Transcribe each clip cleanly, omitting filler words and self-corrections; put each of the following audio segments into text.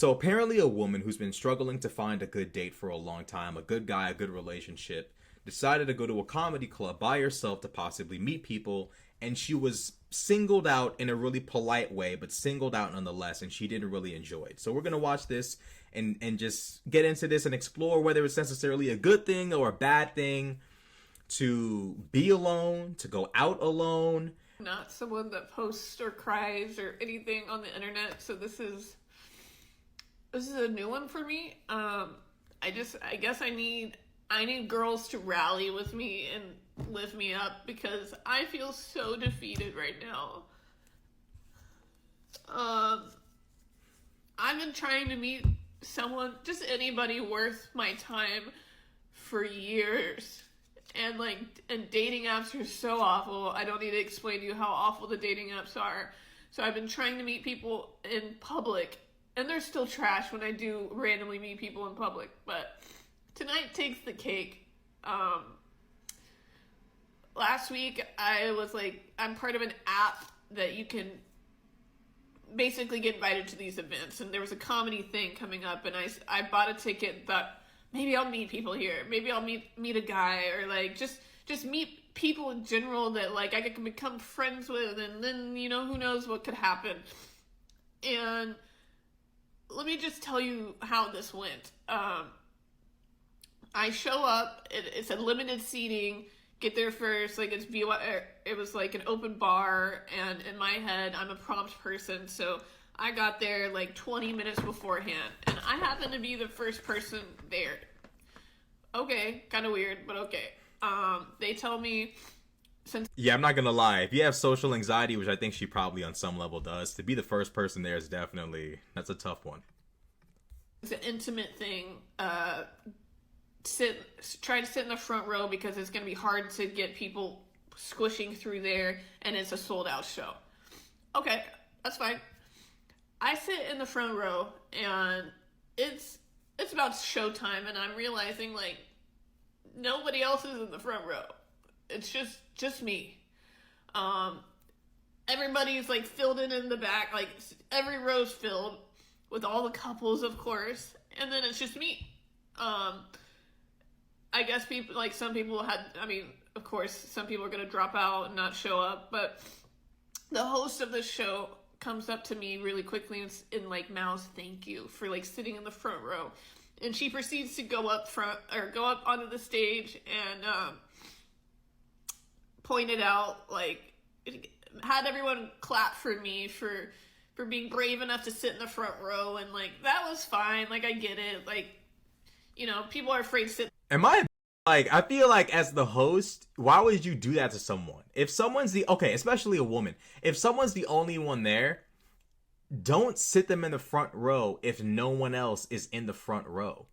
So apparently a woman who's been struggling to find a good date for a long time, a good guy, a good relationship, decided to go to a comedy club by herself to possibly meet people, and she was singled out in a really polite way, but singled out nonetheless, and she didn't really enjoy it. So we're gonna watch this and just get into this and explore whether it's necessarily a good thing or a bad thing to be alone, to go out alone. Not someone that posts or cries or anything on the internet, so this is a new one for me. I guess I need girls to rally with me and lift me up because I feel so defeated right now. I've been trying to meet someone, just anybody worth my time for years. And dating apps are so awful. I don't need to explain to you how awful the dating apps are. So I've been trying to meet people in public, and they're still trash when I do randomly meet people in public. But tonight takes the cake. Last week I was like, I'm part of an app that you can basically get invited to these events, and there was a comedy thing coming up, and I bought a ticket, thought maybe I'll meet people here, maybe I'll meet a guy, or like just meet people in general that like I can become friends with, and then who knows what could happen. And let me just tell you how this went. I show up, it's a limited seating, get there first, like it was like an open bar, and in my head, I'm a prompt person, so I got there like 20 minutes beforehand, and I happened to be the first person there. Okay, kind of weird, but okay. They tell me, since Yeah, I'm not gonna lie. If you have social anxiety, which I think she probably on some level does, to be the first person there is that's a tough one. it's an intimate thing, try to sit in the front row because it's going to be hard to get people squishing through there, and it's a sold out show. Okay, that's fine. I sit in the front row, and it's about showtime, and I'm realizing like nobody else is in the front row. It's just me. Everybody's like filled in the back, like every row's filled with all the couples, of course, and then it's just me. I guess people, like some people of course, some people are going to drop out and not show up, but the host of the show comes up to me really quickly and like mouths thank you for like sitting in the front row. And she proceeds to go up onto the stage and pointed out, like, had everyone clap for me for being brave enough to sit in the front row, and like that was fine. Like I get it. Like, people are afraid to sit. Am I like, I feel like as the host, why would you do that to someone? If someone's especially a woman, if someone's the only one there, don't sit them in the front row if no one else is in the front row.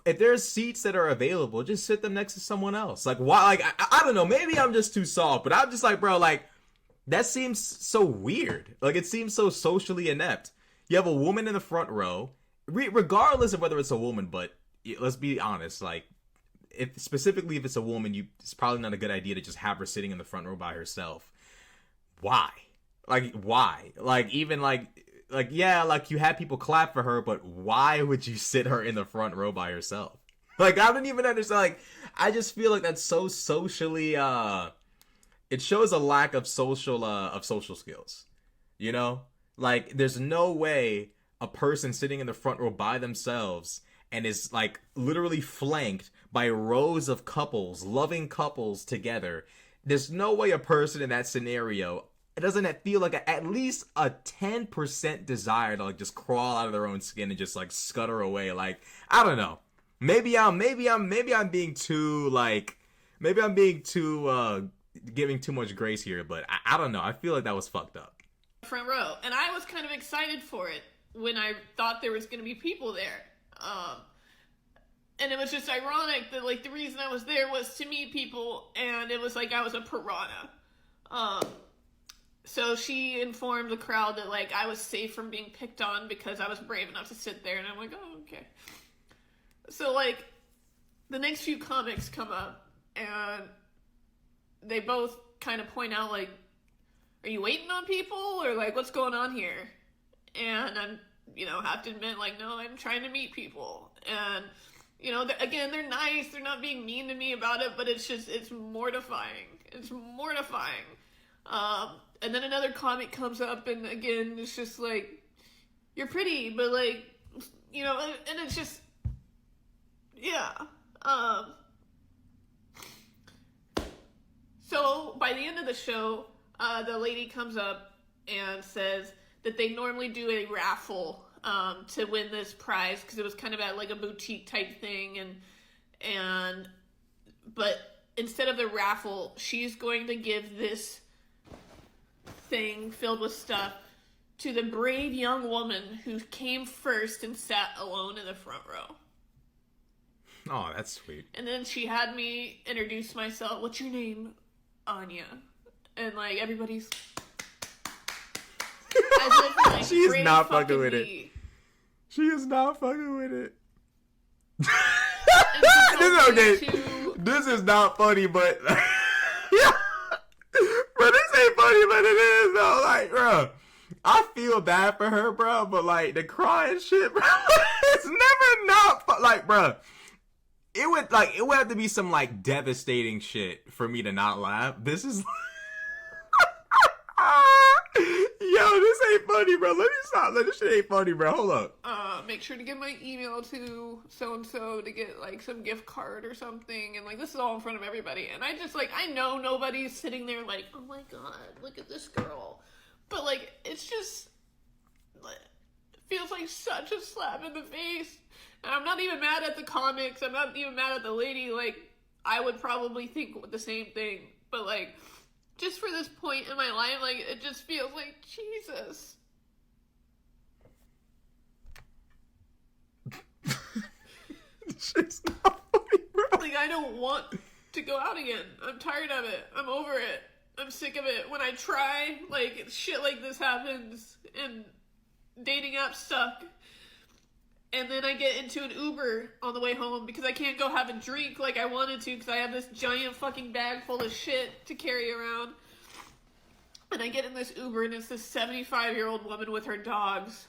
If there's seats that are available, just sit them next to someone else. Like, why? Like, I don't know. Maybe I'm just too soft, but I'm just like, bro, like, that seems so weird. Like, it seems so socially inept. You have a woman in the front row, regardless of whether it's a woman, but let's be honest, like, if it's a woman, it's probably not a good idea to just have her sitting in the front row by herself. Why? Like, why? Like, even yeah, like you had people clap for her, but why would you sit her in the front row by herself? Like, I don't even understand. Like, I just feel like that's so socially, it shows a lack of social skills. Like, there's no way a person sitting in the front row by themselves and is like literally flanked by rows of couples, loving couples together. There's no way a person in that scenario, it doesn't feel like at least a 10% desire to like just crawl out of their own skin and just like scutter away. Like, I don't know. Maybe I'm being too giving too much grace here, but I don't know. I feel like that was fucked up. Front row, and I was kind of excited for it when I thought there was going to be people there. And it was just ironic that like the reason I was there was to meet people, and it was like I was a piranha. So she informed the crowd that like I was safe from being picked on because I was brave enough to sit there, and I'm like, oh, okay. So like the next few comics come up, and they both kind of point out like, are you waiting on people, or like what's going on here? And have to admit, like, no, I'm trying to meet people. And, again, they're nice. They're not being mean to me about it, but it's mortifying. It's mortifying. And then another comic comes up, and again, it's just like, you're pretty, but like, and it's just, yeah. So by the end of the show, the lady comes up and says that they normally do a raffle to win this prize, because it was kind of at like a boutique type thing, but instead of the raffle, she's going to give this thing filled with stuff to the brave young woman who came first and sat alone in the front row. Oh, that's sweet. And then she had me introduce myself. What's your name? Anya. And like everybody's as if, like, she's not fucking with me. it. She is not fucking with it. This is okay. This is not funny, but yeah. Bro, this ain't funny, but it is though. Like, bro, I feel bad for her, bro. But like the crying shit, bro, it's never not like, bro. It would have to be some like devastating shit for me to not laugh. This is. Yo, this ain't funny, bro. Let me stop. This shit ain't funny, bro. Hold up. Make sure to give my email to so-and-so to get, like, some gift card or something. And, like, this is all in front of everybody. And I just, like, I know nobody's sitting there like, oh, my God, look at this girl. But, like, it's just, it feels like such a slap in the face. And I'm not even mad at the comics. I'm not even mad at the lady. Like, I would probably think the same thing. But, like, just for this point in my life, like, it just feels like, Jesus. Shit's not funny, bro. Like, I don't want to go out again. I'm tired of it. I'm over it. I'm sick of it. When I try, like, shit like this happens, and dating apps suck. And then I get into an Uber on the way home because I can't go have a drink like I wanted to because I have this giant fucking bag full of shit to carry around. And I get in this Uber and it's this 75-year-old woman with her dogs.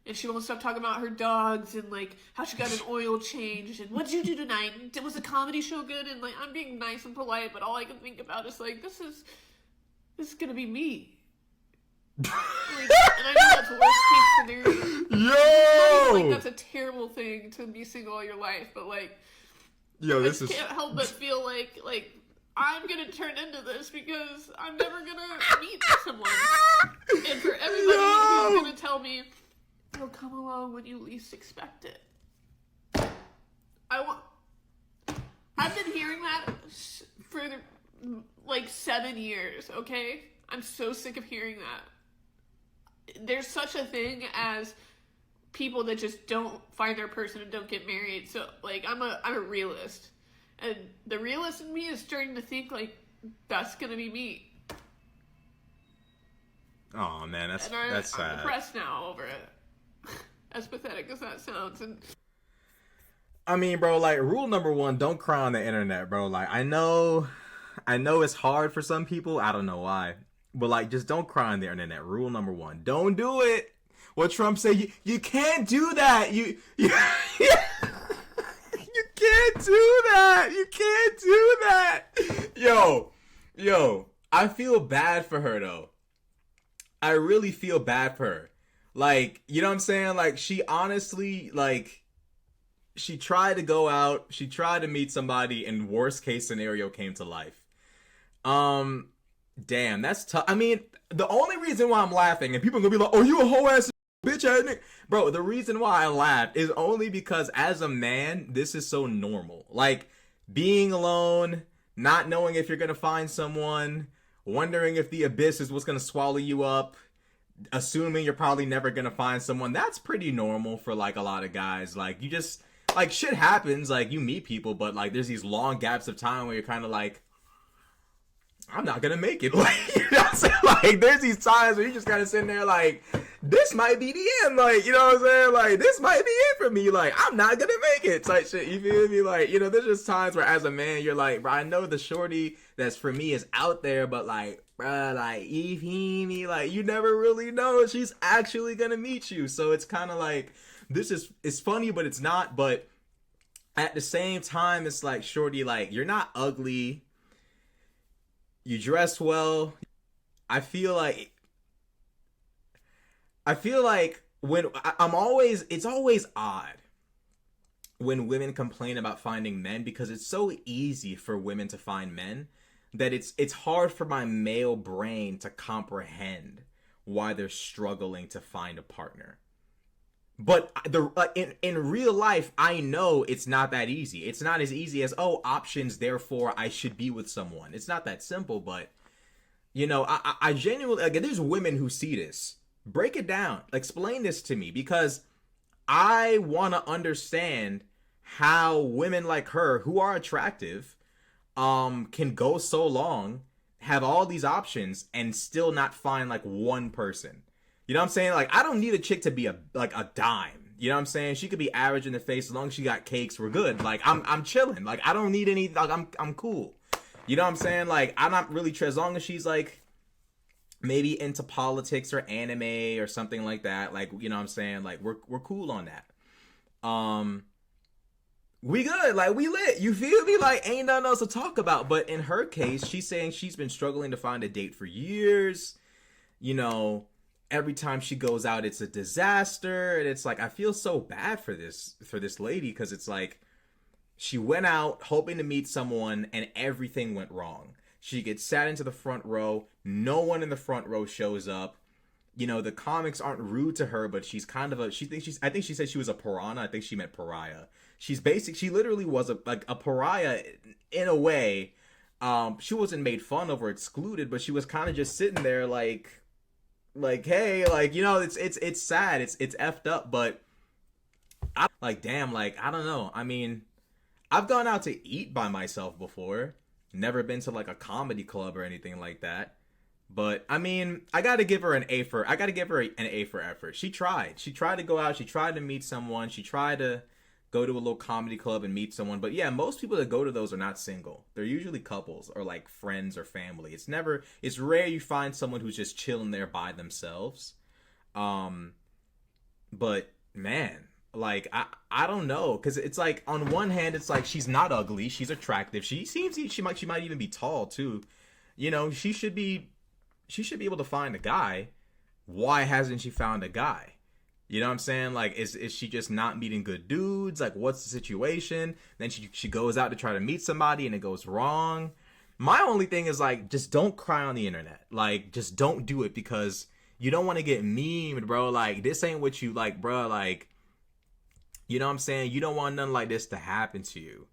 And she won't stop talking about her dogs and, like, how she got an oil change and what'd you do tonight? Was the comedy show good? And, like, I'm being nice and polite, but all I can think about is, like, this is gonna be me. Like, and I know that's worst case scenario. Yo! Like, that's a terrible thing to be single all your life, but, like, yo, I just can't help but feel like I'm gonna turn into this because I'm never gonna meet someone. And for everybody who's gonna tell me, it'll come along when you least expect it. I've been hearing that for like 7 years, okay? I'm so sick of hearing that. There's such a thing as people that just don't find their person and don't get married. So, like, I'm a realist. And the realist in me is starting to think, like, that's gonna be me. Oh, man, that's sad. I'm depressed now over it. As pathetic as that sounds. And I mean, bro, like, rule number 1, don't cry on the internet, bro. Like, I know it's hard for some people. I don't know why. But, like, just don't cry on the internet. Rule number 1. Don't do it. What Trump said, you can't do that. You can't do that. You can't do that. Yo, I feel bad for her, though. I really feel bad for her. Like, you know what I'm saying? Like, she honestly, like, she tried to go out. She tried to meet somebody, and worst case scenario came to life. Damn, that's tough. I mean, the only reason why I'm laughing, and people are gonna be like, oh, you a whole ass bitch ass nigga. Bro, the reason why I laughed is only because as a man, this is so normal. Like, being alone, not knowing if you're gonna find someone, wondering if the abyss is what's gonna swallow you up, assuming you're probably never gonna find someone. That's pretty normal for, like, a lot of guys. Like, you just, like, shit happens. Like, you meet people, but, like, there's these long gaps of time where you're kind of like, I'm not gonna make it. Like, you know what I'm saying? Like, there's these times where you just gotta sit there like, this might be the end. Like, you know what I'm saying? Like, this might be it for me. Like, I'm not gonna make it type shit. You feel me? Like, you know, there's just times where as a man, you're like, bro, I know the shorty that's for me is out there, but like, bro, like, you feel me? Like, you never really know if she's actually gonna meet you. So it's kind of like, it's funny, but it's not. But at the same time, it's like, shorty, like, you're not ugly. You dress well. I feel like when I'm always, it's always odd when women complain about finding men because it's so easy for women to find men that it's hard for my male brain to comprehend why they're struggling to find a partner. But in real life, I know it's not that easy. It's not as easy as, oh, options, therefore I should be with someone. It's not that simple, but you know, I genuinely, like, there's women who see this. Break it down. Explain this to me because I want to understand how women like her who are attractive can go so long, have all these options and still not find like one person. You know what I'm saying? Like, I don't need a chick to be a dime. You know what I'm saying? She could be average in the face as long as she got cakes, we're good. Like, I'm chilling. Like, I don't need any, like, I'm cool. You know what I'm saying? Like, I'm not really, as long as she's like maybe into politics or anime or something like that. Like, you know what I'm saying? Like, we're cool on that. We good. Like, we lit. You feel me? Like, ain't nothing else to talk about. But in her case, she's saying she's been struggling to find a date for years. You know, every time she goes out, it's a disaster. And it's like, I feel so bad for this lady because it's like, she went out hoping to meet someone and everything went wrong. She gets sat into the front row. No one in the front row shows up. You know, the comics aren't rude to her, but she's kind of I think she said she was a piranha. I think she meant pariah. She literally was a pariah in a way. She wasn't made fun of or excluded, but she was kind of just sitting there like, hey, like, you know, it's sad. It's effed up, but I like, damn, like, I don't know. I mean, I've gone out to eat by myself before. Never been to like a comedy club or anything like that. But I mean, I gotta give her an A for effort. She tried. She tried to go out. She tried to meet someone. She tried to go to a little comedy club and meet someone. But yeah, most people that go to those are not single. They're usually couples or like friends or family. It's rare you find someone who's just chilling there by themselves. But man, like, I don't know, because it's like, on one hand, it's like, she's not ugly, she's attractive, she might even be tall too. You know, she should be able to find a guy. Why hasn't she found a guy? You know what I'm saying? Like, is she just not meeting good dudes? Like, what's the situation? Then she goes out to try to meet somebody and it goes wrong. My only thing is, like, just don't cry on the internet. Like, just don't do it because you don't want to get memed, bro. Like, this ain't what you like, bro. Like, you know what I'm saying? You don't want nothing like this to happen to you,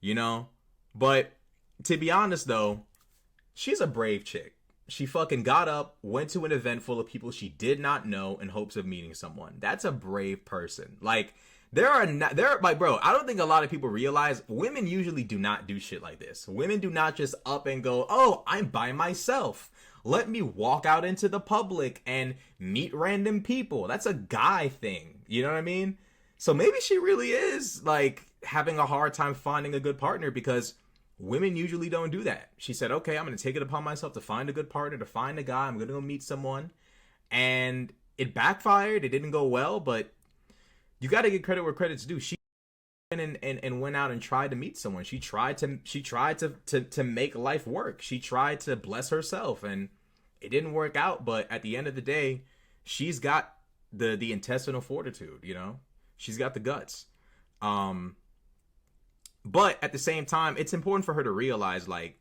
you know? But to be honest, though, she's a brave chick. She fucking got up, went to an event full of people she did not know in hopes of meeting someone. That's a brave person. Like, like, bro, I don't think a lot of people realize women usually do not do shit like this. Women do not just up and go, oh, I'm by myself. Let me walk out into the public and meet random people. That's a guy thing. You know what I mean? So maybe she really is, like, having a hard time finding a good partner because women usually don't do that. She said, okay, I'm going to take it upon myself to find a good partner, to find a guy. I'm going to go meet someone. And it backfired. It didn't go well, but you got to give credit where credit's due. She went and went out and tried to meet someone. She tried to make life work. She tried to bless herself, and it didn't work out. But at the end of the day, she's got the intestinal fortitude, you know? She's got the guts. But at the same time, it's important for her to realize, like,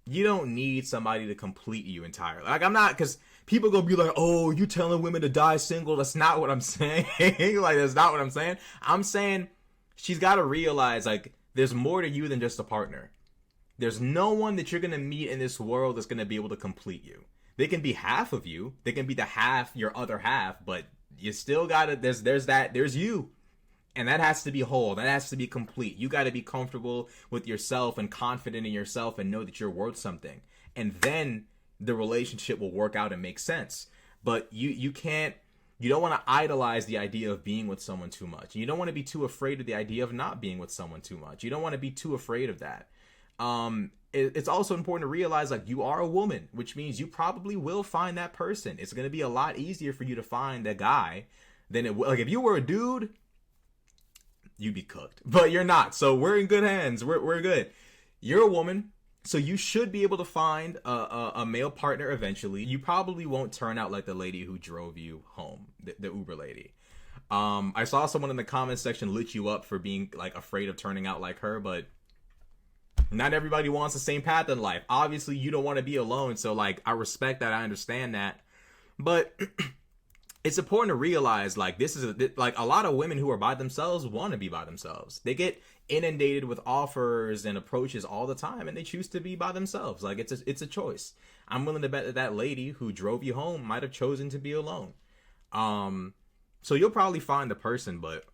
you don't need somebody to complete you entirely. Like, I'm not, because people gonna be like, oh, you telling women to die single. That's not what I'm saying. Like, that's not what I'm saying. I'm saying she's got to realize, like, there's more to you than just a partner. There's no one that you're going to meet in this world that's going to be able to complete you. They can be half of you. They can be the half, your other half, but you still gotta, there's you. And that has to be whole. That has to be complete. You gotta be comfortable with yourself and confident in yourself and know that you're worth something. And then the relationship will work out and make sense. but you don't want to idolize the idea of being with someone too much. You don't want to be too afraid of the idea of not being with someone too much. You don't want to be too afraid of that. It's also important to realize, like, you are a woman, which means you probably will find that person. It's going to be a lot easier for you to find a guy than it like if you were a dude, you'd be cooked. But you're not, so we're in good hands. We're good. You're a woman, so you should be able to find a male partner eventually. You probably won't turn out like the lady who drove you home, the Uber lady. I saw someone in the comments section lit you up for being like afraid of turning out like her, but not everybody wants the same path in life. Obviously, you don't want to be alone, so like I respect that, I understand that, but it's important to realize, like, this is like a lot of women who are by themselves want to be by themselves. They get inundated with offers and approaches all the time, and they choose to be by themselves. Like, it's a choice. I'm willing to bet that that lady who drove you home might have chosen to be alone. So you'll probably find the person, but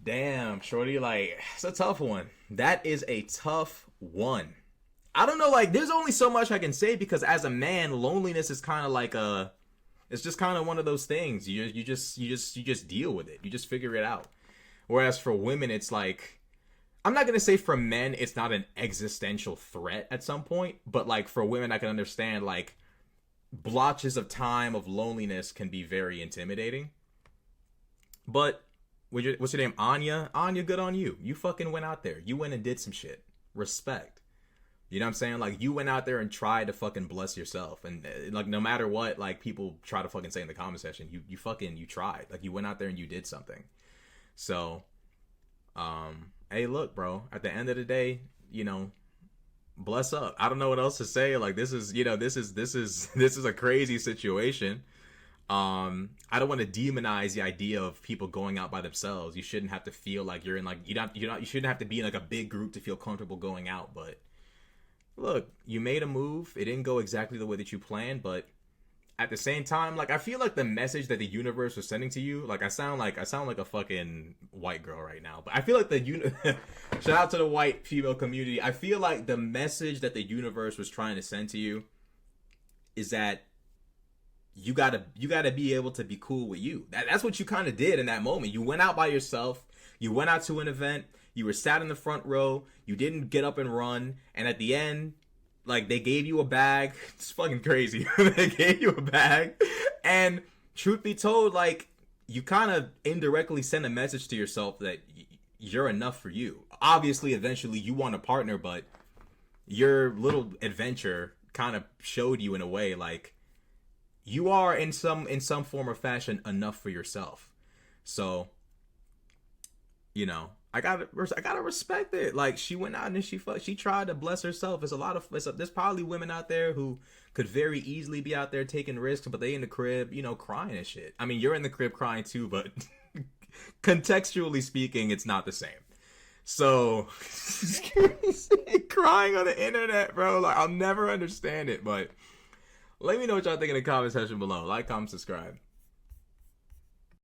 damn, shorty, like, it's a tough one. That is a tough one. I don't know, like, there's only so much I can say, because as a man, loneliness is kind of like it's just kind of one of those things. You just deal with it. You just figure it out. Whereas for women, it's like, I'm not gonna say for men it's not an existential threat at some point, but like for women, I can understand, like, blotches of time of loneliness can be very intimidating. But what's your name? Anya? Anya, good on you. You fucking went out there. You went and did some shit. Respect. You know what I'm saying? Like, you went out there and tried to fucking bless yourself. And like, no matter what, like, people try to fucking say in the comment section, you tried. Like, you went out there and you did something. So, hey, look, bro, at the end of the day, you know, bless up. I don't know what else to say. Like, this is a crazy situation. I don't want to demonize the idea of people going out by themselves. You shouldn't have to feel like you're in, like, you shouldn't have to be in like a big group to feel comfortable going out. But look, you made a move. It didn't go exactly the way that you planned, but at the same time, like, I feel like the message that the universe was sending to you, like, I sound like a fucking white girl right now, but I feel like shout out to the white female community. I feel like the message that the universe was trying to send to you is that you gotta be able to be cool with you. That's what you kind of did in that moment. You went out by yourself. You went out to an event. You were sat in the front row. You didn't get up and run. And at the end, like, they gave you a bag. It's fucking crazy. They gave you a bag. And truth be told, like, you kind of indirectly send a message to yourself that you're enough for you. Obviously, eventually you want a partner, but your little adventure kind of showed you in a way, like, you are in some form or fashion enough for yourself. So, you know, I gotta respect it. Like, she went out and she tried to bless herself. There's probably women out there who could very easily be out there taking risks, but they in the crib, you know, crying and shit. I mean, you're in the crib crying too, but contextually speaking, it's not the same. So, crying on the internet, bro, like, I'll never understand it, but let me know what y'all think in the comment section below. Like, comment, subscribe.